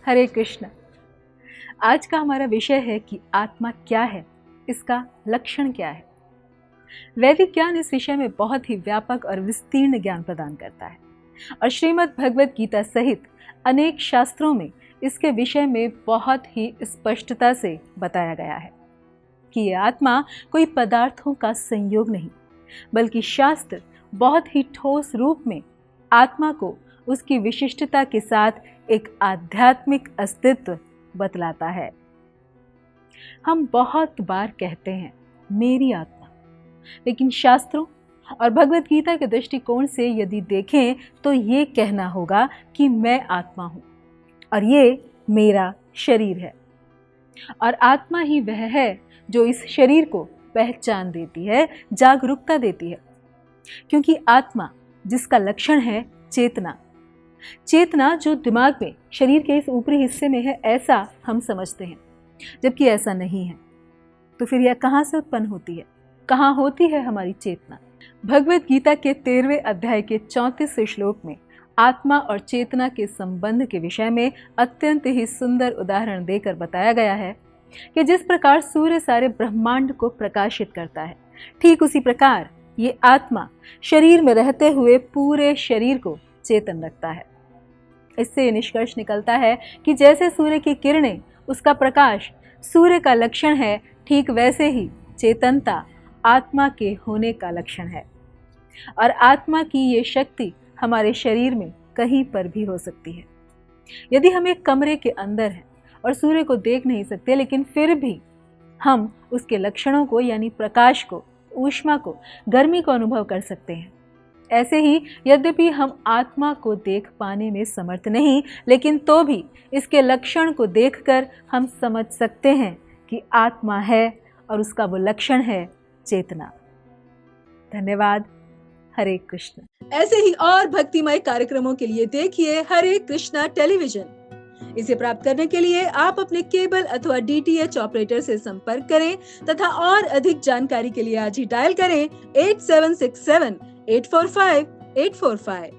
हरे कृष्ण। आज का हमारा विषय है कि आत्मा क्या है, इसका लक्षण क्या है। वैदिक ज्ञान इस विषय में बहुत ही व्यापक और विस्तीर्ण ज्ञान प्रदान करता है और श्रीमद् भगवद गीता सहित अनेक शास्त्रों में इसके विषय में बहुत ही स्पष्टता से बताया गया है कि ये आत्मा कोई पदार्थों का संयोग नहीं, बल्कि शास्त्र बहुत ही ठोस रूप में आत्मा को उसकी विशिष्टता के साथ एक आध्यात्मिक अस्तित्व बतलाता है। हम बहुत बार कहते हैं मेरी आत्मा, लेकिन शास्त्रों और भगवद गीता के दृष्टिकोण से यदि देखें तो ये कहना होगा कि मैं आत्मा हूँ और ये मेरा शरीर है। और आत्मा ही वह है जो इस शरीर को पहचान देती है, जागरूकता देती है, क्योंकि आत्मा जिसका लक्षण है चेतना, चेतना जो दिमाग में शरीर के इस ऊपरी हिस्से में है ऐसा हम समझते हैं, जबकि ऐसा नहीं है। तो फिर यह कहाँ से उत्पन्न होती है, कहाँ होती है हमारी चेतना? भगवद गीता के 13वें अध्याय के 34वें श्लोक में आत्मा और चेतना के संबंध के विषय में अत्यंत ही सुंदर उदाहरण देकर बताया गया है कि जिस प्रकार सूर्य सारे ब्रह्मांड को प्रकाशित करता है, ठीक उसी प्रकार ये आत्मा शरीर में रहते हुए पूरे शरीर को चेतन रखता है। इससे ये निष्कर्ष निकलता है कि जैसे सूर्य की किरणें, उसका प्रकाश सूर्य का लक्षण है, ठीक वैसे ही चेतनता आत्मा के होने का लक्षण है। और आत्मा की ये शक्ति हमारे शरीर में कहीं पर भी हो सकती है। यदि हम एक कमरे के अंदर हैं और सूर्य को देख नहीं सकते, लेकिन फिर भी हम उसके लक्षणों को यानी प्रकाश को, ऊष्मा को, गर्मी को अनुभव कर सकते हैं। ऐसे ही यद्यपि हम आत्मा को देख पाने में समर्थ नहीं, लेकिन तो भी इसके लक्षण को देखकर हम समझ सकते हैं कि आत्मा है और उसका वो लक्षण है चेतना। धन्यवाद। हरे कृष्ण। ऐसे ही और भक्तिमय कार्यक्रमों के लिए देखिए हरे कृष्णा टेलीविजन। इसे प्राप्त करने के लिए आप अपने केबल अथवा DTH ऑपरेटर से संपर्क करें तथा और अधिक जानकारी के लिए आज ही डायल करें 8767 845 845।